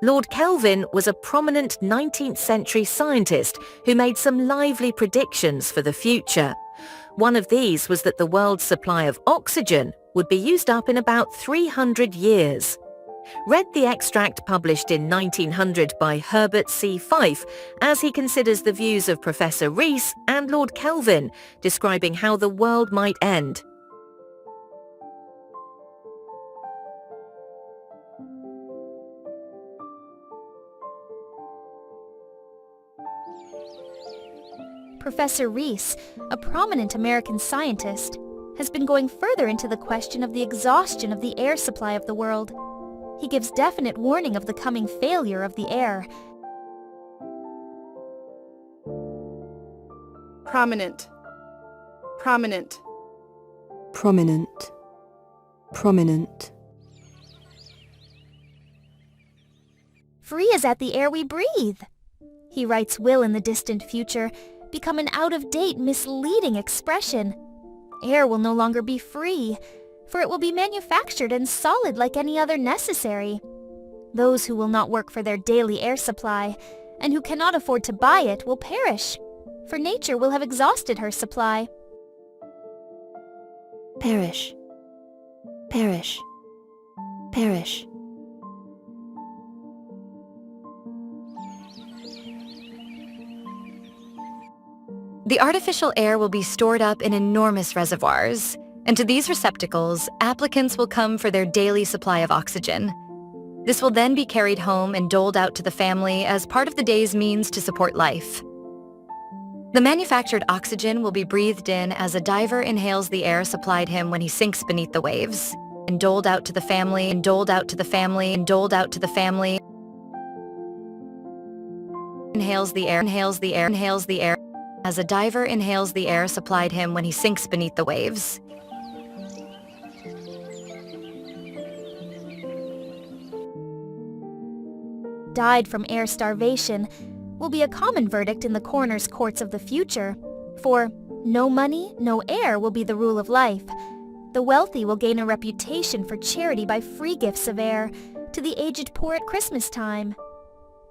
Lord Kelvin was a prominent 19th century scientist who made some lively predictions for the future. One of these was that the world's supply of oxygen would be used up in about 300 years. Read the extract published in 1900 by Herbert C. Fyfe as he considers the views of Professor Rees and Lord Kelvin, describing how the world might end. Professor Rees, a prominent American scientist, has been going further into the question of the exhaustion of the air supply of the world. He gives definite warning of the coming failure of the air. Prominent, prominent, prominent, prominent. Free is at the air we breathe. He writes will in the distant future become an out-of-date, misleading expression. Air will no longer be free, for it will be manufactured and solid like any other necessary. Those who will not work for their daily air supply, and who cannot afford to buy it, will perish, for nature will have exhausted her supply. Perish, perish, perish. The artificial air will be stored up in enormous reservoirs, and to these receptacles, applicants will come for their daily supply of oxygen. This will then be carried home and doled out to the family as part of the day's means to support life. The manufactured oxygen will be breathed in as a diver inhales the air supplied him when he sinks beneath the waves, and doled out to the family, and doled out to the family, and doled out to the family. Inhales the air, inhales the air, inhales the air, as a diver inhales the air supplied him when he sinks beneath the waves. Died from air starvation will be a common verdict in the coroner's courts of the future, for no money, no air will be the rule of life. The wealthy will gain a reputation for charity by free gifts of air to the aged poor at Christmas time.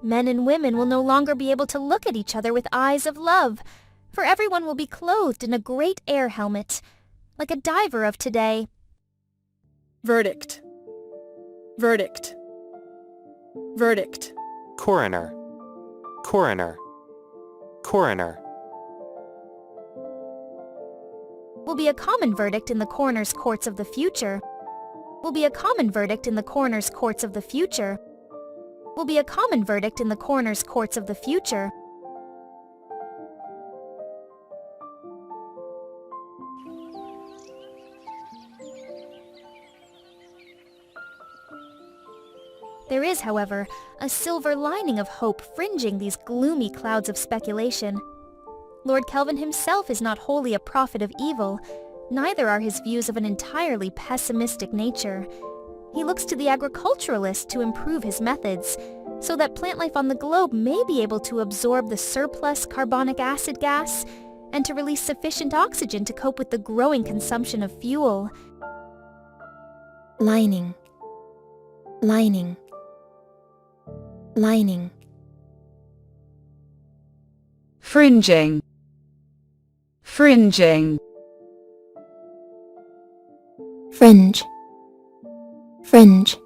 Men and women will no longer be able to look at each other with eyes of love, for everyone will be clothed in a great air helmet, like a diver of today. verdict, verdict, verdict. Coroner, coroner, coroner. Will be a common verdict in the coroner's courts of the future. Will be a common verdict in the coroner's courts of the future. Will be a common verdict in the coroner's courts of the future. There is, however, a silver lining of hope fringing these gloomy clouds of speculation. Lord Kelvin himself is not wholly a prophet of evil, neither are his views of an entirely pessimistic nature. He looks to the agriculturalist to improve his methods, so that plant life on the globe may be able to absorb the surplus carbonic acid gas and to release sufficient oxygen to cope with the growing consumption of fuel. Lining, lining, lining. Fringing, fringing. Fringe, fringe.